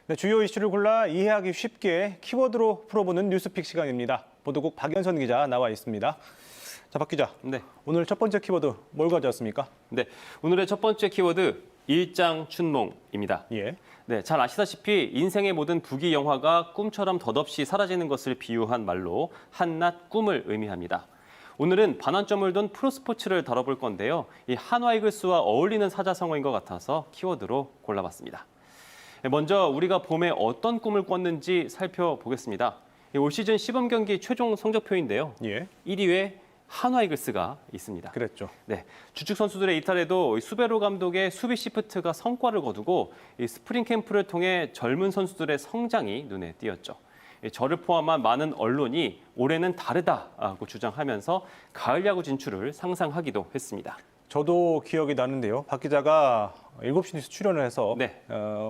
네, 주요 이슈를 골라 이해하기 쉽게 키워드로 풀어보는 뉴스픽 시간입니다. 보도국 박연선 기자 나와 있습니다. 자, 박 기자. 네. 오늘 첫 번째 키워드 뭘 가져왔습니까? 네. 오늘의 첫 번째 키워드 일장춘몽입니다. 예. 네, 잘 아시다시피 인생의 모든 부귀 영화가 꿈처럼 덧없이 사라지는 것을 비유한 말로 한낱 꿈을 의미합니다. 오늘은 반환점을 둔 프로스포츠를 다뤄볼 건데요. 이 한화 이글스와 어울리는 사자성어인 것 같아서 키워드로 골라봤습니다. 먼저 우리가 봄에 어떤 꿈을 꿨는지 살펴보겠습니다. 올 시즌 시범 경기 최종 성적표인데요. 예. 1위에 한화 이글스가 있습니다. 그랬죠. 네, 주축 선수들의 이탈에도 수베로 감독의 수비 시프트가 성과를 거두고 이 스프링 캠프를 통해 젊은 선수들의 성장이 눈에 띄었죠. 저를 포함한 많은 언론이 올해는 다르다고 주장하면서 가을 야구 진출을 상상하기도 했습니다. 저도 기억이 나는데요. 박 기자가 7시 뉴스 출연을 해서 네.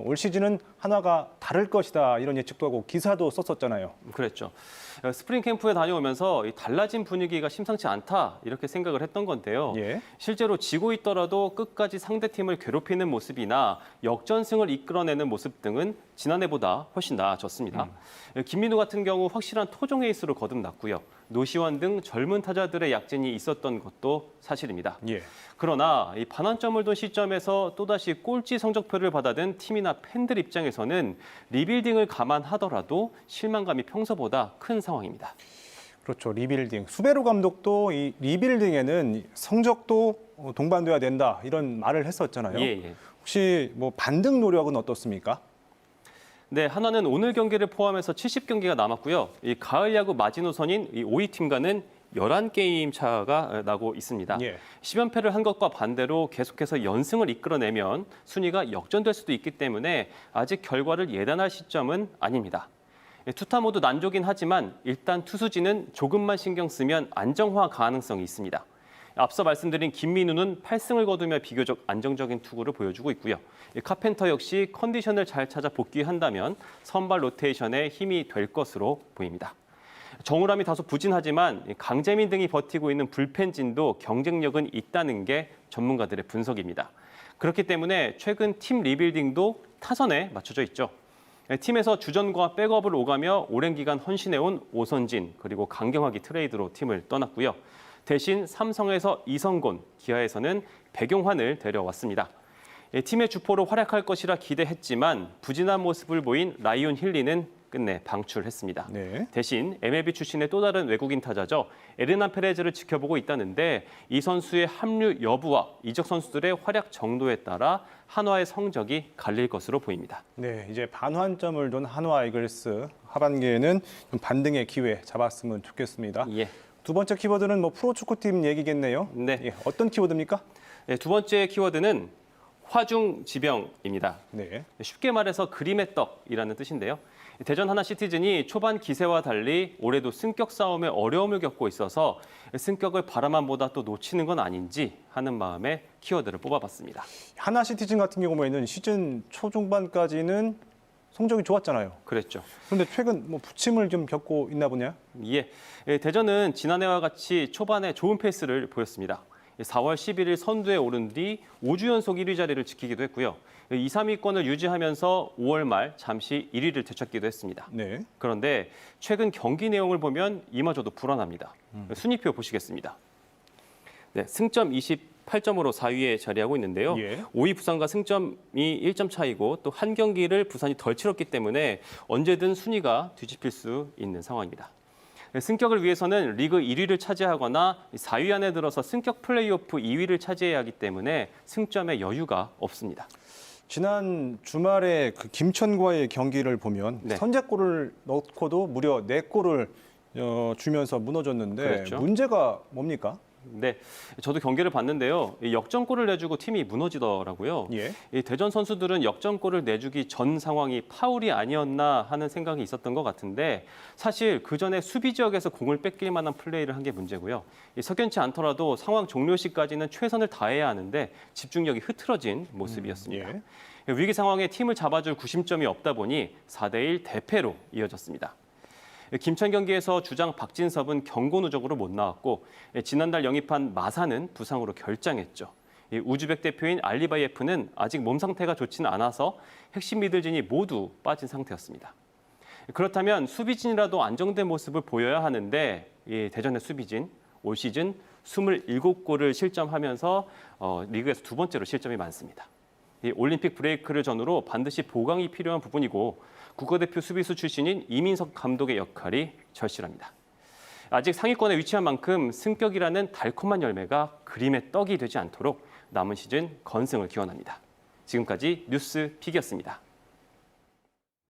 올 시즌은 한화가 다를 것이다 이런 예측도 하고 기사도 썼었잖아요. 그랬죠. 스프링 캠프에 다녀오면서 이 달라진 분위기가 심상치 않다 이렇게 생각을 했던 건데요. 예. 실제로 지고 있더라도 끝까지 상대팀을 괴롭히는 모습이나 역전승을 이끌어내는 모습 등은 지난해보다 훨씬 나아졌습니다. 김민우 같은 경우 확실한 토종 에이스로 거듭났고요. 노시환 등 젊은 타자들의 약진이 있었던 것도 사실입니다. 예. 그러나 이 반환점을 둔 시점에서 또다시 꼴찌 성적표를 받아든 팀이나 팬들 입장에서는 리빌딩을 감안하더라도 실망감이 평소보다 큰 상황입니다. 그렇죠. 리빌딩. 수베로 감독도 이 리빌딩에는 성적도 동반돼야 된다 이런 말을 했었잖아요. 예. 혹시 뭐 반등 노력은 어떻습니까? 네, 한화는 오늘 경기를 포함해서 70경기가 남았고요. 이 가을 야구 마지노선인 이 5위 팀과는 11게임 차가 나고 있습니다. 예. 10연패를 한 것과 반대로 계속해서 연승을 이끌어내면 순위가 역전될 수도 있기 때문에 아직 결과를 예단할 시점은 아닙니다. 투타 모두 난조긴 하지만 일단 투수진은 조금만 신경 쓰면 안정화 가능성이 있습니다. 앞서 말씀드린 김민우는 8승을 거두며 비교적 안정적인 투구를 보여주고 있고요. 카펜터 역시 컨디션을 잘 찾아 복귀한다면 선발 로테이션에 힘이 될 것으로 보입니다. 정우람이 다소 부진하지만 강재민 등이 버티고 있는 불펜진도 경쟁력은 있다는 게 전문가들의 분석입니다. 그렇기 때문에 최근 팀 리빌딩도 타선에 맞춰져 있죠. 팀에서 주전과 백업을 오가며 오랜 기간 헌신해온 오선진 그리고 강경하기 트레이드로 팀을 떠났고요. 대신 삼성에서 이성곤, 기아에서는 백용환을 데려왔습니다. 팀의 주포로 활약할 것이라 기대했지만 부진한 모습을 보인 라이온 힐리는 끝내 방출했습니다. 네. 대신 MLB 출신의 또 다른 외국인 타자죠. 에르난 페레즈를 지켜보고 있다는데 이 선수의 합류 여부와 이적 선수들의 활약 정도에 따라 한화의 성적이 갈릴 것으로 보입니다. 네, 이제 반환점을 둔 한화 이글스 하반기에는 좀 반등의 기회 잡았으면 좋겠습니다. 예. 두 번째 키워드는 뭐 프로축구팀 얘기겠네요. 네. 예, 어떤 키워드입니까? 네, 두 번째 키워드는 화중지병입니다. 네. 쉽게 말해서 그림의 떡이라는 뜻인데요. 대전 하나 시티즌이 초반 기세와 달리 올해도 승격 싸움에 어려움을 겪고 있어서 승격을 바라만 보다 또 놓치는 건 아닌지 하는 마음에 키워드를 뽑아봤습니다. 하나 시티즌 같은 경우에는 시즌 초중반까지는 성적이 좋았잖아요. 그랬죠. 그런데 최근 뭐 부침을 좀 겪고 있나 보냐? 예, 대전은 지난해와 같이 초반에 좋은 페이스를 보였습니다. 4월 11일 선두에 오른 뒤 5주 연속 1위 자리를 지키기도 했고요. 2, 3위권을 유지하면서 5월 말 잠시 1위를 되찾기도 했습니다. 네. 그런데 최근 경기 내용을 보면 이마저도 불안합니다. 순위표 보시겠습니다. 네, 승점 28점으로 4위에 자리하고 있는데요. 예. 5위 부산과 승점이 1점 차이고 또 한 경기를 부산이 덜 치렀기 때문에 언제든 순위가 뒤집힐 수 있는 상황입니다. 승격을 위해서는 리그 1위를 차지하거나 4위 안에 들어서 승격 플레이오프 2위를 차지해야 하기 때문에 승점에 여유가 없습니다. 지난 주말에 그 김천과의 경기를 보면 네. 선제골을 넣고도 무려 4골을 주면서 무너졌는데 그랬죠. 문제가 뭡니까? 네, 저도 경기를 봤는데요. 이 역전골을 내주고 팀이 무너지더라고요. 예. 이 대전 선수들은 역전골을 내주기 전 상황이 파울이 아니었나 하는 생각이 있었던 것 같은데 사실 그 전에 수비 지역에서 공을 뺏길 만한 플레이를 한 게 문제고요. 이 석연치 않더라도 상황 종료 시까지는 최선을 다해야 하는데 집중력이 흐트러진 모습이었습니다. 예. 위기 상황에 팀을 잡아줄 구심점이 없다 보니 4대1 대패로 이어졌습니다. 김천 경기에서 주장 박진섭은 경고 누적으로 못 나왔고 지난달 영입한 마사는 부상으로 결장했죠. 이 우즈벡 대표인 알리바이에프는 아직 몸 상태가 좋지는 않아서 핵심 미들진이 모두 빠진 상태였습니다. 그렇다면 수비진이라도 안정된 모습을 보여야 하는데 이 대전의 수비진 올 시즌 27골을 실점하면서 리그에서 두 번째로 실점이 많습니다. 이 올림픽 브레이크를 전후로 반드시 보강이 필요한 부분이고 국가대표 수비수 출신인 이민석 감독의 역할이 절실합니다. 아직 상위권에 위치한 만큼 승격이라는 달콤한 열매가 그림의 떡이 되지 않도록 남은 시즌 건승을 기원합니다. 지금까지 뉴스 픽이었습니다.